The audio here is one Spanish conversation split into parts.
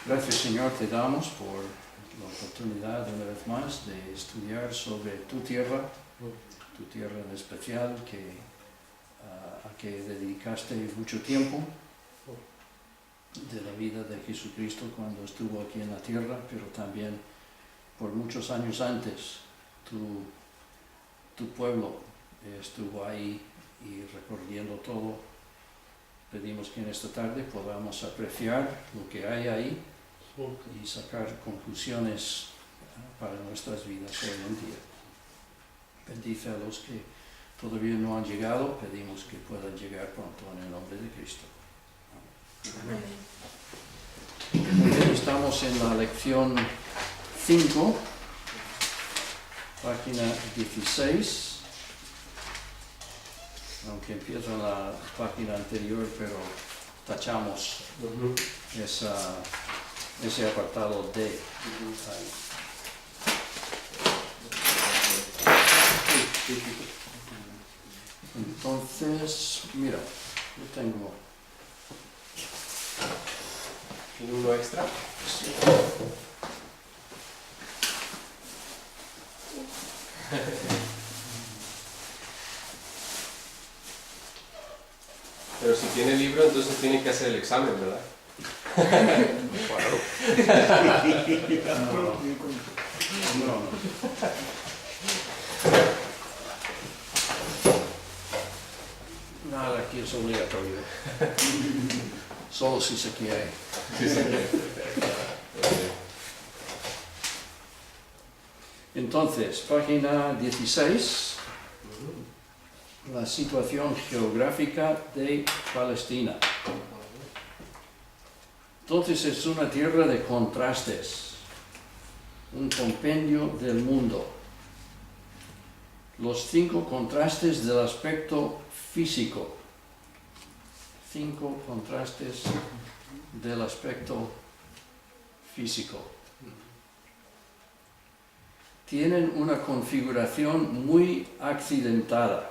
Gracias, Señor, te damos por la oportunidad una vez más de estudiar sobre tu tierra en especial, a que dedicaste mucho tiempo de la vida de Jesucristo cuando estuvo aquí en la tierra, pero también por muchos años antes tu pueblo estuvo ahí y recorriendo todo. Pedimos que en esta tarde podamos apreciar lo que hay ahí y sacar conclusiones para nuestras vidas hoy en día. Bendice a los que todavía no han llegado, pedimos que puedan llegar pronto en el nombre de Cristo. Amén. Muy bien, estamos en la lección 5, página 16. Aunque empieza en la página anterior, pero tachamos ese apartado D. Ahí. Entonces, mira, yo tengo... ¿Tiene uno extra? Sí. Pero si tiene libro, entonces tiene que hacer el examen, ¿verdad? No. Nada aquí es obligatorio. Solo si se quiere. Sí, sí. Entonces, página 16. La situación geográfica de Palestina. Entonces es una tierra de contrastes, un compendio del mundo. Los 5 contrastes del aspecto físico. 5 contrastes del aspecto físico. Tienen una configuración muy accidentada.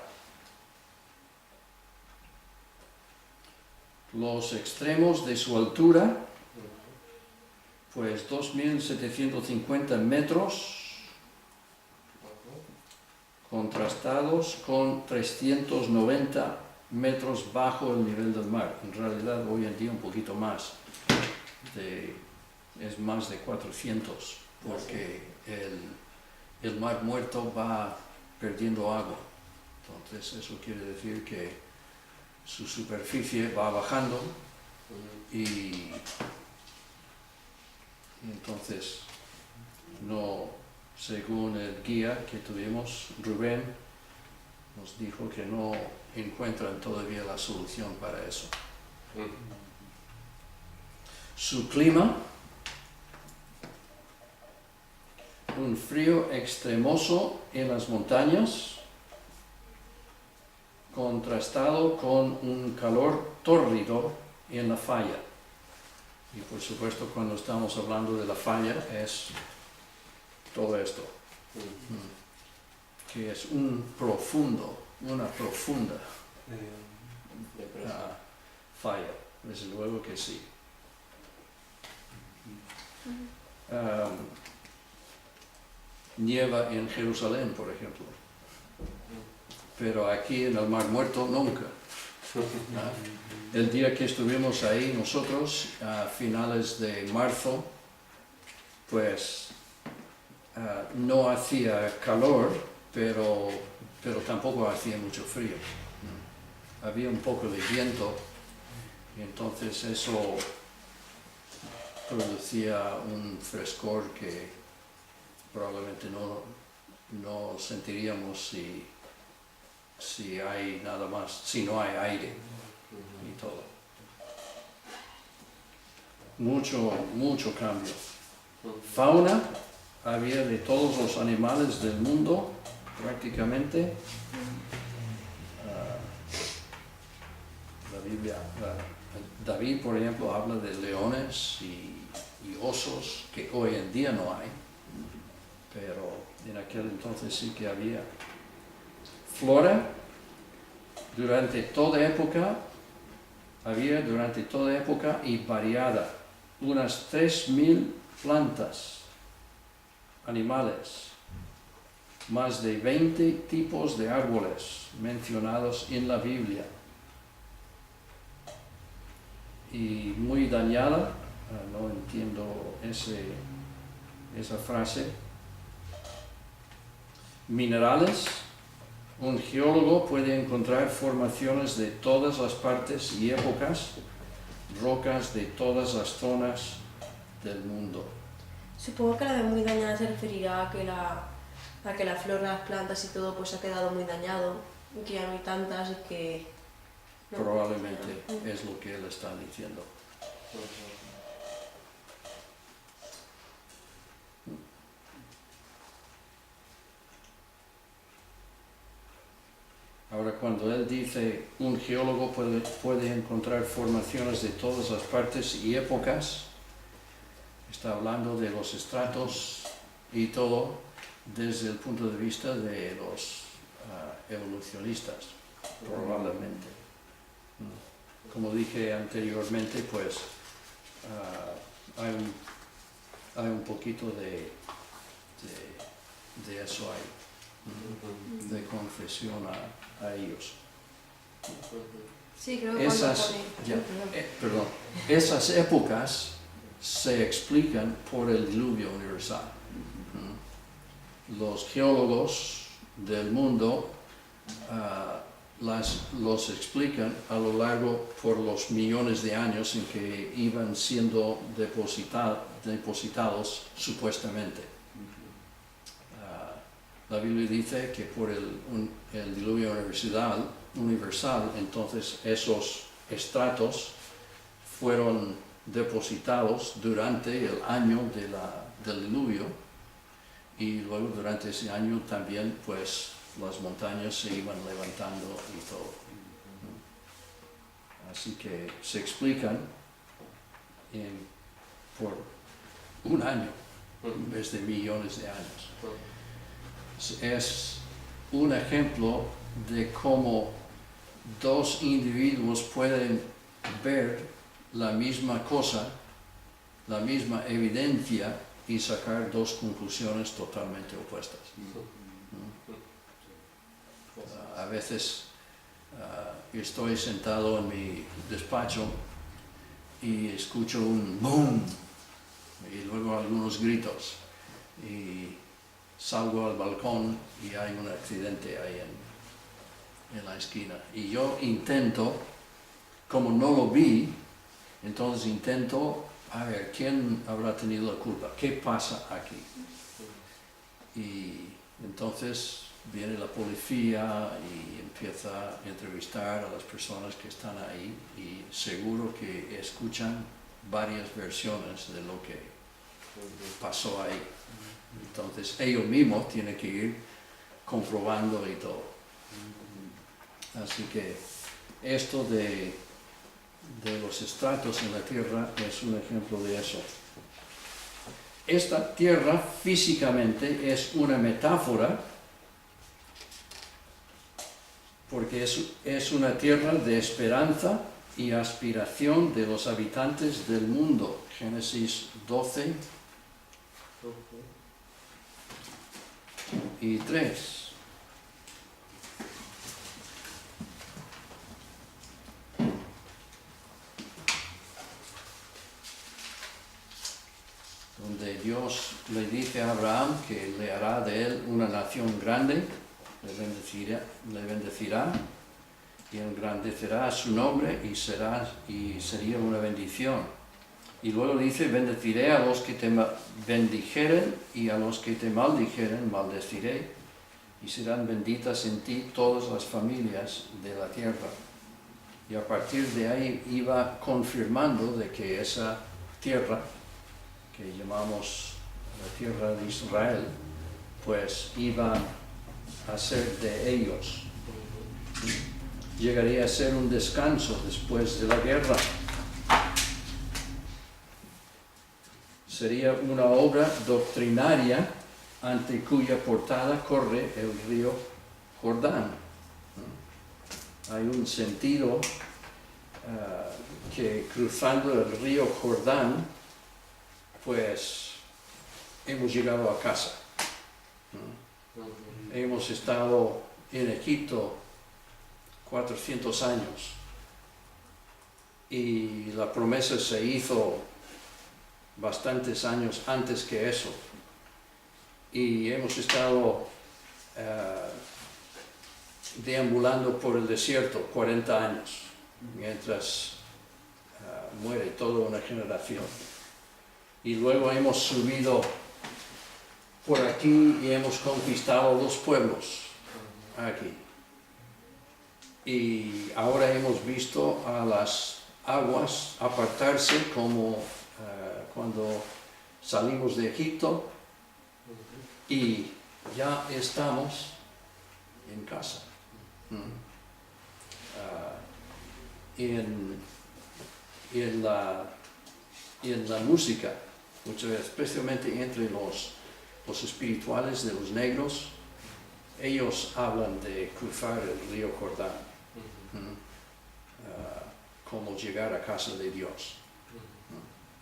Los extremos de su altura, pues 2.750 metros, contrastados con 390 metros bajo el nivel del mar. En realidad hoy en día un poquito más, es más de 400, porque el mar muerto va perdiendo agua. Entonces eso quiere decir que su superficie va bajando y entonces no, según el guía que tuvimos, Rubén nos dijo que no encuentran todavía la solución para eso. Su clima, un frío extremoso en las montañas, contrastado con un calor tórrido en la falla. Y por supuesto cuando estamos hablando de la falla es todo esto, que es una profunda falla, desde luego que sí. Nieva en Jerusalén, por ejemplo. Pero aquí en el Mar Muerto nunca. El día que estuvimos ahí nosotros, a finales de marzo, pues no hacía calor, pero tampoco hacía mucho frío. Había un poco de viento, y entonces eso producía un frescor que probablemente no sentiríamos si hay nada más, si no hay aire y todo. Mucho cambio. Fauna, había de todos los animales del mundo, prácticamente. La Biblia, David, por ejemplo, habla de leones y osos, que hoy en día no hay, pero en aquel entonces sí que había. Flora, durante toda época y variada. unas 3000 plantas, animales, más de 20 tipos de árboles mencionados en la Biblia. Y muy dañada, no entiendo esa frase. Minerales. Un geólogo puede encontrar formaciones de todas las partes y épocas, rocas de todas las zonas del mundo. Supongo que la de muy dañada se referirá a que la flora, las plantas y todo pues ha quedado muy dañado y que ya no hay tantas y que... no. Probablemente es lo que él está diciendo. Ahora, cuando él dice un geólogo puede encontrar formaciones de todas las partes y épocas, está hablando de los estratos y todo desde el punto de vista de los evolucionistas, probablemente. Como dije anteriormente, pues hay un poquito de eso ahí, de confesión a ellos. Sí, creo que Esas épocas se explican por el diluvio universal. Los geólogos del mundo los explican a lo largo por los millones de años en que iban siendo depositados supuestamente. La Biblia dice que por el diluvio universal, entonces esos estratos fueron depositados durante el año del diluvio, y luego durante ese año también pues las montañas se iban levantando y todo. Así que se explican por un año en vez de millones de años. Es un ejemplo de cómo dos individuos pueden ver la misma cosa, la misma evidencia, y sacar dos conclusiones totalmente opuestas. A veces estoy sentado en mi despacho y escucho un boom y luego algunos gritos, y salgo al balcón y hay un accidente ahí en la esquina, y yo intento, como no lo vi, entonces intento a ver quién habrá tenido la culpa, qué pasa aquí. Y entonces viene la policía y empieza a entrevistar a las personas que están ahí, y seguro que escuchan varias versiones de lo que pasó ahí. Entonces ellos mismos tienen que ir comprobando y todo. Así que esto de los estratos en la tierra es un ejemplo de eso. Esta tierra físicamente es una metáfora, porque es una tierra de esperanza y aspiración de los habitantes del mundo. Génesis 12 y 3. Donde Dios le dice a Abraham que le hará de él una nación grande, le bendecirá y engrandecerá su nombre y sería una bendición. Y luego dice: bendeciré a los que te bendijeren, y a los que te maldijeren maldeciré, y serán benditas en ti todas las familias de la tierra. Y a partir de ahí iba confirmando de que esa tierra, que llamamos la tierra de Israel, pues iba a ser de ellos. Llegaría a ser un descanso después de la guerra. Sería una obra doctrinaria ante cuya portada corre el río Jordán. Hay un sentido que cruzando el río Jordán pues hemos llegado a casa. Hemos estado en Egipto 400 años y la promesa se hizo bastantes años antes que eso. Y hemos estado deambulando por el desierto 40 años, mientras muere toda una generación. Y luego hemos subido por aquí y hemos conquistado 2 pueblos aquí. Y ahora hemos visto a las aguas apartarse como cuando salimos de Egipto, y ya estamos en casa. En la música, muchas veces, especialmente entre los espirituales de los negros, ellos hablan de cruzar el río Jordán, como llegar a casa de Dios,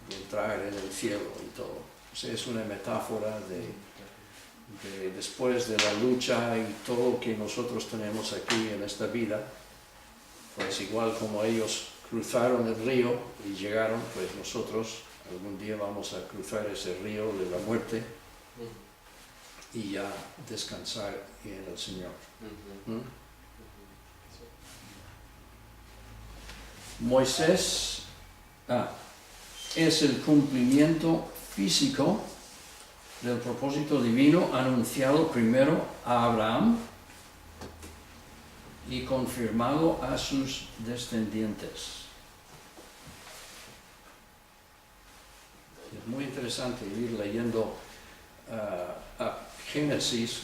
y entrar en el cielo y todo. O sea, es una metáfora de después de la lucha y todo lo que nosotros tenemos aquí en esta vida, pues igual como ellos cruzaron el río y llegaron, pues nosotros algún día vamos a cruzar ese río de la muerte y ya descansar en el Señor. Moisés es el cumplimiento físico del propósito divino anunciado primero a Abraham y confirmado a sus descendientes. Es muy interesante ir leyendo a Génesis,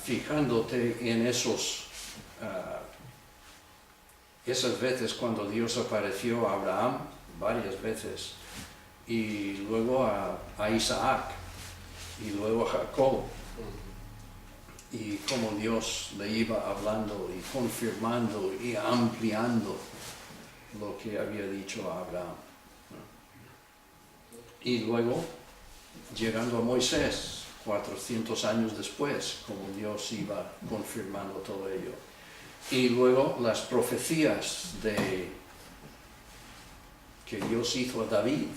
fijándote en esas veces cuando Dios apareció a Abraham, varias veces, y luego a Isaac, y luego a Jacob, y cómo Dios le iba hablando y confirmando y ampliando lo que había dicho a Abraham. Y luego, llegando a Moisés, 400 años después, como Dios iba confirmando todo ello. Y luego las profecías que Dios hizo a David,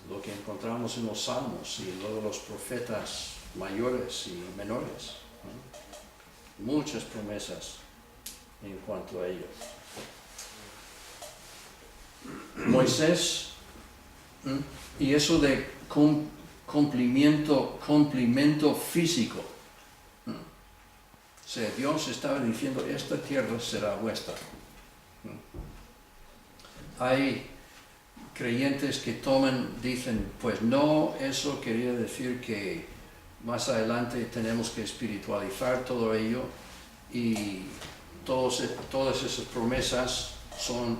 lo que encontramos en los Salmos, y luego los profetas mayores y menores, ¿no? Muchas promesas en cuanto a ello. Moisés, y eso de cumplimiento físico. O sea, Dios estaba diciendo, esta tierra será vuestra. Hay creyentes que dicen, pues no, eso quería decir que más adelante tenemos que espiritualizar todo ello, y todas esas promesas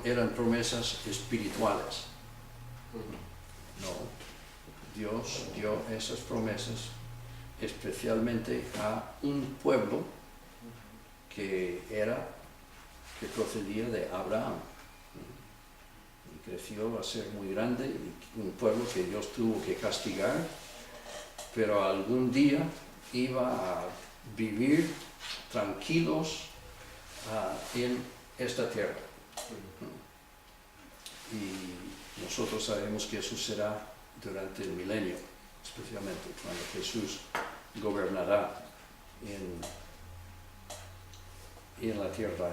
eran promesas espirituales. No, Dios dio esas promesas especialmente a un pueblo que procedía de Abraham. Creció a ser muy grande, un pueblo que Dios tuvo que castigar, pero algún día iba a vivir tranquilos en esta tierra. Y nosotros sabemos que eso será durante el milenio, especialmente cuando Jesús gobernará en la tierra.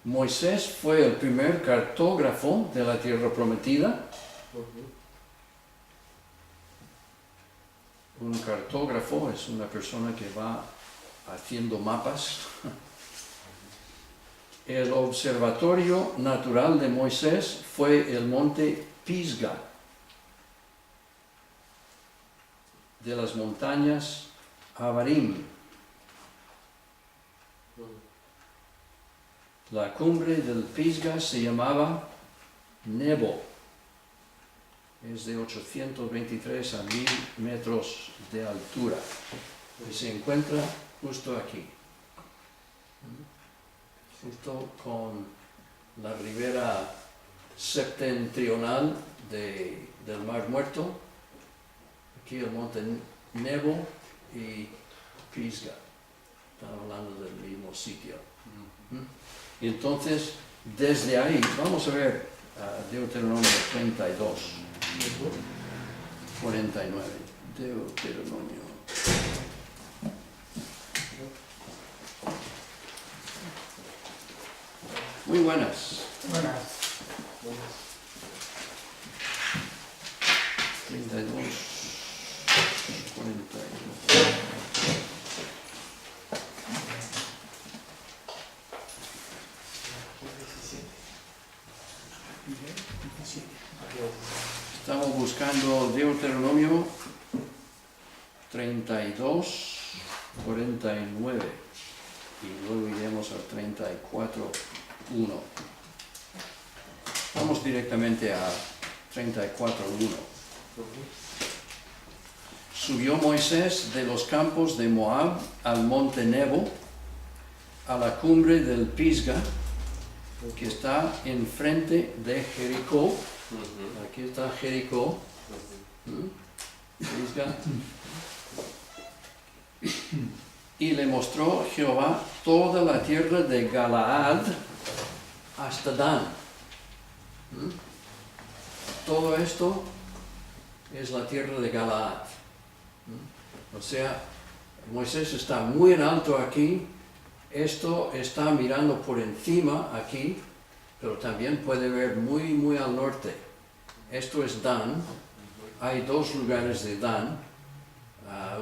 Moisés fue el primer cartógrafo de la tierra prometida. Un cartógrafo es una persona que va haciendo mapas. El observatorio natural de Moisés fue el monte Pisga, de las montañas Abarim. La cumbre del Pisga se llamaba Nebo. Es de 823 a 1000 metros de altura. Y se encuentra justo aquí. Justo con la ribera septentrional del Mar Muerto. Aquí el monte Nebo y Pisgah. Están hablando del mismo sitio. Y entonces, desde ahí, vamos a ver Deuteronomio 32, 49. Deuteronomio. Muy buenas. Buenas. 32, 49. Estamos buscando Deuteronomio 32, 49 y luego iremos al 34, 1. Vamos directamente a 34, 1. Subió Moisés de los campos de Moab al monte Nebo, a la cumbre del Pisgah, que está enfrente de Jericó. Aquí está Jericó. Pisgah. Y le mostró Jehová toda la tierra de Galaad hasta Dan. Todo esto es la tierra de Galaad. O sea, Moisés está muy en alto aquí. Esto está mirando por encima aquí, pero también puede ver muy al norte. Esto es Dan. Hay dos lugares de Dan.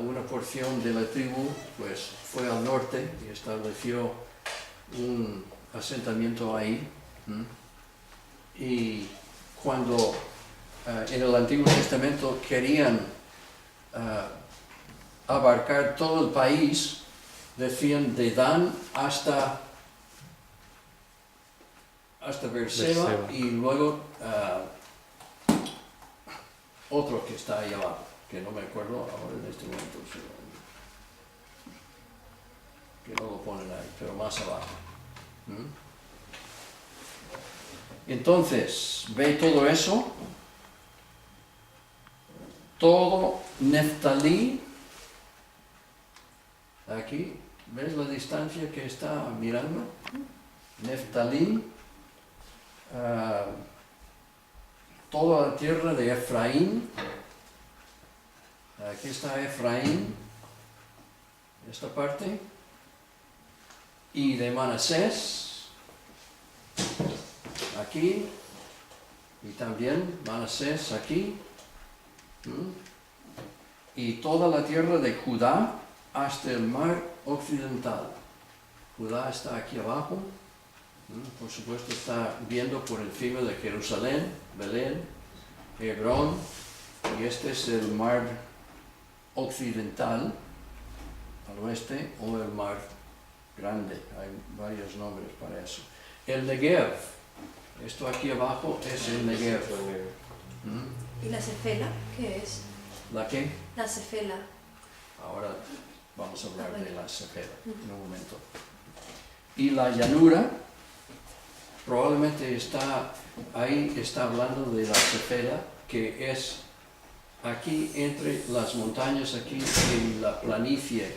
Una porción de la tribu pues fue al norte y estableció un asentamiento ahí. Y cuando en el Antiguo Testamento querían abarcar todo el país, decían de Dan hasta Beerseba y luego otro que está ahí abajo, que no me acuerdo ahora en este momento, que no lo ponen ahí, pero más abajo. Entonces, ve todo eso, todo Neftalí, aquí, ¿ves la distancia que está mirando? Neftalí, toda la tierra de Efraín, aquí está Efraín, esta parte, y de Manasés, aquí, y también Manasés aquí, y toda la tierra de Judá hasta el mar occidental. Judá está aquí abajo, por supuesto está viendo por encima de Jerusalén, Belén, Hebrón, y este es el mar occidental, al oeste, o el mar grande, hay varios nombres para eso. El Negev, esto aquí abajo es el Negev. ¿Y la Cefela qué es? ¿La qué? La Cefela. Ahora vamos a hablar de la Cefela en un momento. Y la llanura, probablemente está hablando de la Cefela, que es aquí entre las montañas aquí y la planicie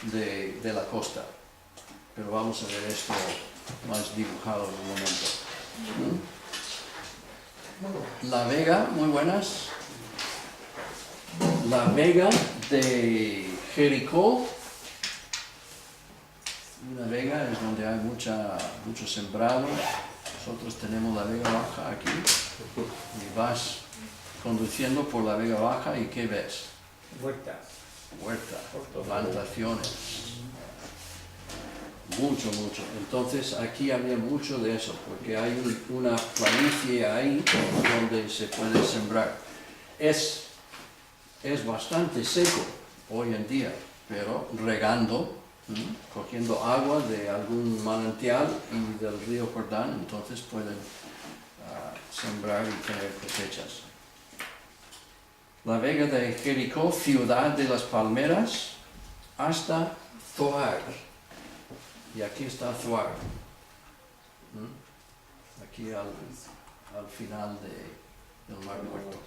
de la costa. Pero vamos a ver esto más dibujado en un momento. La Vega, muy buenas. La Vega de Jericó. Una vega es donde hay mucho sembrado. Nosotros tenemos la Vega Baja aquí. Y vas conduciendo por la Vega Baja y ¿qué ves? Huertas. Huerta, plantaciones. Mucho. Entonces aquí había mucho de eso, porque hay una planicie ahí donde se puede sembrar. Es bastante seco hoy en día, pero regando, cogiendo agua de algún manantial y del río Jordán, entonces pueden sembrar y tener cosechas. La Vega de Jericó, ciudad de las palmeras, hasta Zoar. Y aquí está Zoar. Aquí al final del Mar Muerto.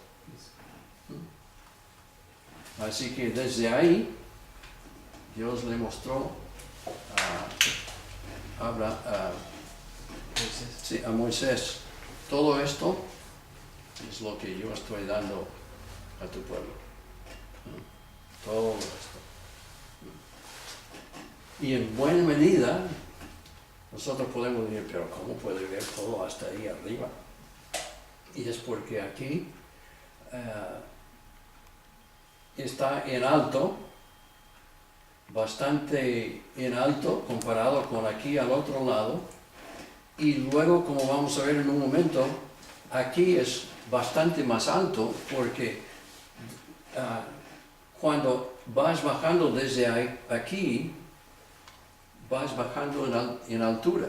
Así que desde ahí Dios le mostró a Moisés, todo esto es lo que yo estoy dando a tu pueblo. Todo esto. Y en buena medida nosotros podemos decir, pero ¿cómo puede ver todo hasta ahí arriba? Y es porque aquí está en alto, bastante en alto comparado con aquí al otro lado, y luego, como vamos a ver en un momento, aquí es bastante más alto porque cuando vas bajando desde aquí, vas bajando en altura.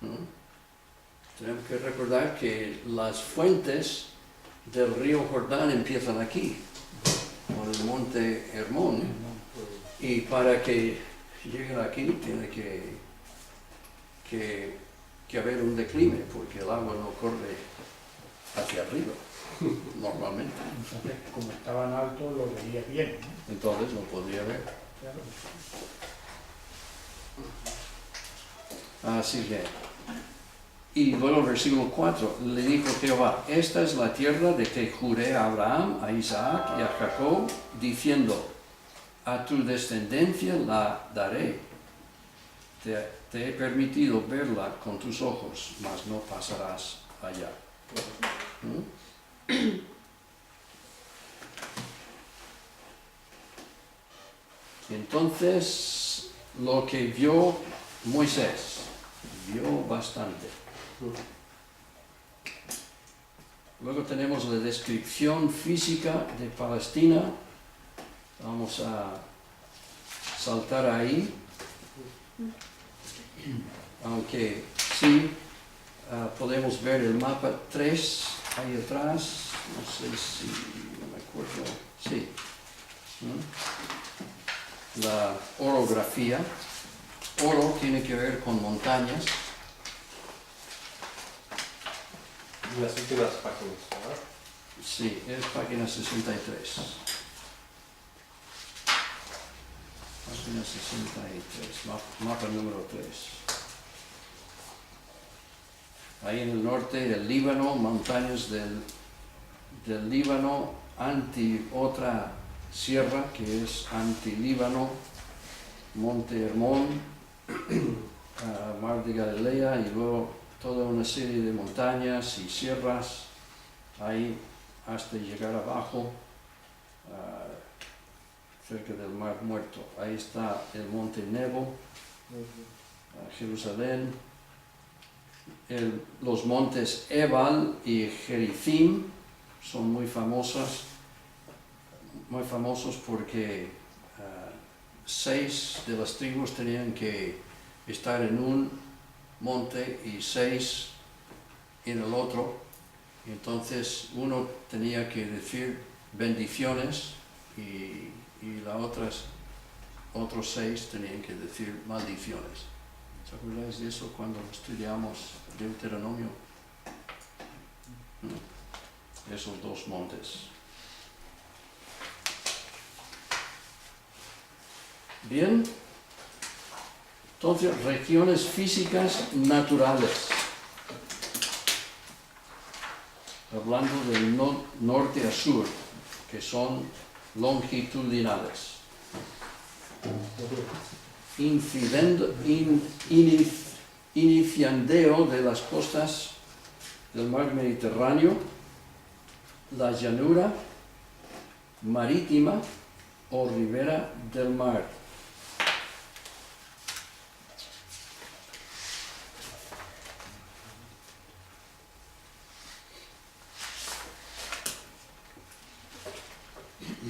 ¿No? Tenemos que recordar que las fuentes del río Jordán empiezan aquí, con el monte Hermón, y para que lleguen aquí tiene que haber un declive, porque el agua no corre hacia arriba, normalmente. Entonces, como estaban altos, lo veía bien, ¿no? Entonces no podría ver. Claro. Así que, y luego el versículo 4, le dijo Jehová, esta es la tierra de que juré a Abraham, a Isaac y a Jacob, diciendo, a tu descendencia la daré. Te he permitido verla con tus ojos, mas no pasarás allá. Entonces, lo que vio Moisés, vio bastante. Luego tenemos la descripción física de Palestina. Vamos a saltar ahí. Aunque sí, podemos ver el mapa 3 ahí atrás. No sé si, no me acuerdo. Sí. La orografía. Oro tiene que ver con montañas. Las últimas páginas, ¿verdad? Sí, es página 63. Página 63, mapa número 3. Ahí en el norte del Líbano, montañas del Líbano, otra sierra que es anti-Líbano, Monte Hermón, Mar de Galilea, y luego toda una serie de montañas y sierras ahí hasta llegar abajo, cerca del Mar Muerto. Ahí está el Monte Nebo, Jerusalén, los montes Ebal y Gerizim son muy famosos porque 6 de las tribus tenían que estar en un monte y 6 en el otro. Entonces uno tenía que decir bendiciones y otros 6 tenían que decir maldiciones. ¿Se acordáis de eso cuando estudiamos Deuteronomio? Esos 2 montes. Bien, entonces regiones físicas naturales. Hablando del norte a sur, que son longitudinales. Iniciandeo de las costas del mar Mediterráneo, la llanura marítima o ribera del mar.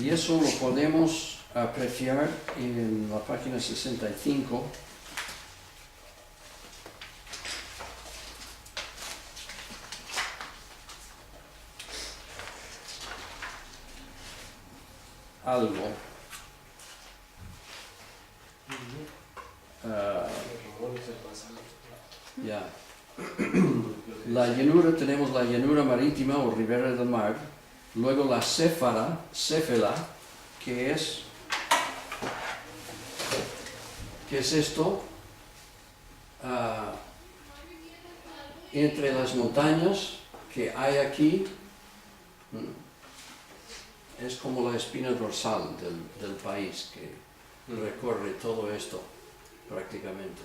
Y eso lo podemos apreciar en la página 65. Algo. Ya. La llanura, tenemos la llanura marítima o ribera del mar, luego la céfala, que es esto, entre las montañas que hay aquí, es como la espina dorsal del país que recorre todo esto prácticamente.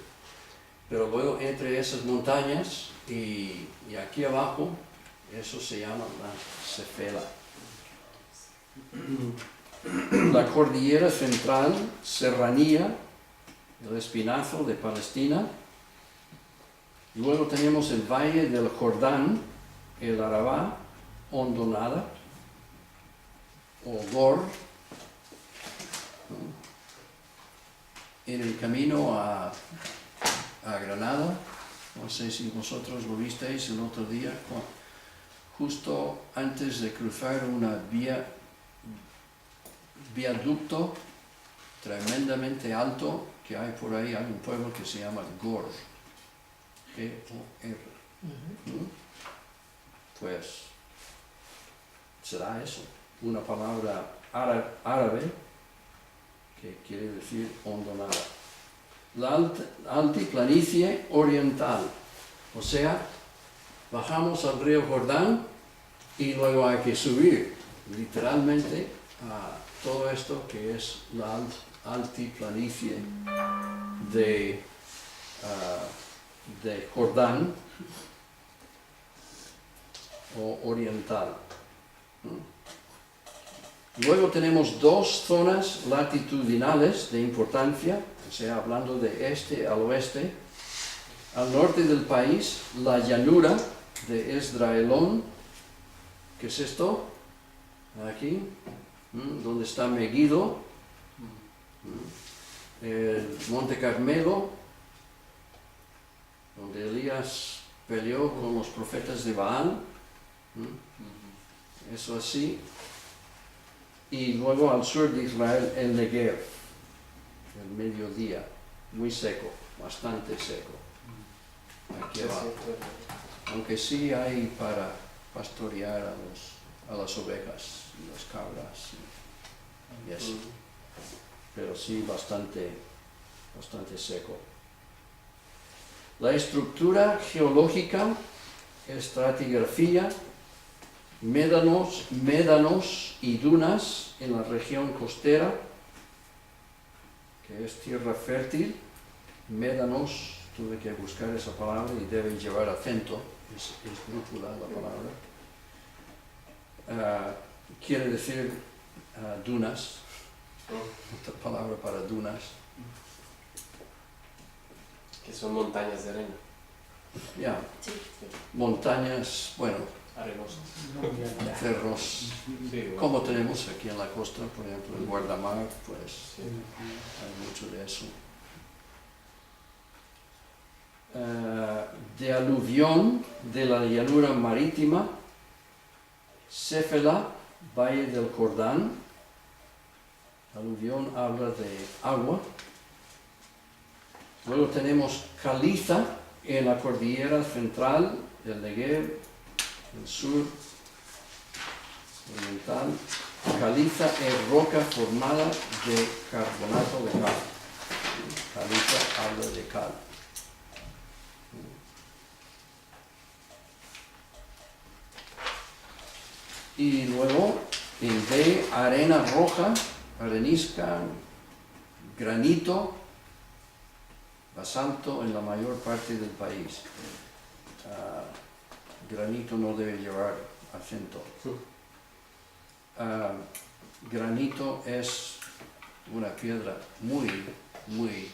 Pero luego entre esas montañas y aquí abajo, eso se llama la céfala. La cordillera central, serranía, el Espinazo de Palestina. Luego tenemos el valle del Jordán, el Arabá, Hondonada, o Gor, en el camino a Granada. No sé si vosotros lo visteis el otro día, justo antes de cruzar una viaducto tremendamente alto que hay por ahí, hay un pueblo que se llama Gor, G-O-R. Pues será eso, una palabra árabe que quiere decir hondonada. La altiplanicie oriental, o sea, bajamos al río Jordán y luego hay que subir literalmente a todo esto que es la altiplanicie de Jordán o oriental. Luego tenemos dos zonas latitudinales de importancia, o sea, hablando de este al oeste. Al norte del país, la llanura de Esdraelón, ¿qué es esto? Aquí, donde está Megiddo, el Monte Carmelo, donde Elías peleó con los profetas de Baal, eso así. Y luego al sur de Israel, el Negev, el mediodía, muy seco, bastante seco. Aquí abajo. Aunque sí hay para pastorear a las ovejas y las cabras y eso. Pero sí bastante seco. La estructura geológica, estratigrafía, médanos y dunas en la región costera, que es tierra fértil. Médanos, tuve que buscar esa palabra y debe llevar acento, es brújula la palabra. Quiere decir dunas, otra palabra para dunas. Que son montañas de arena. Ya, Sí. montañas, bueno, Arenosas. cerros, Sí, bueno. como tenemos aquí en la costa, por ejemplo, en Guardamar, pues hay mucho de eso. De aluvión de la llanura marítima, Céfala, Valle del Jordán. Aluvión habla de agua. Luego tenemos caliza en la cordillera central del Negev, el sur oriental. Caliza es roca formada de carbonato de cal. Caliza habla de cal. Y luego en B, arena roja, arenisca, granito, basalto en la mayor parte del país. Granito no debe llevar acento. Granito es una piedra muy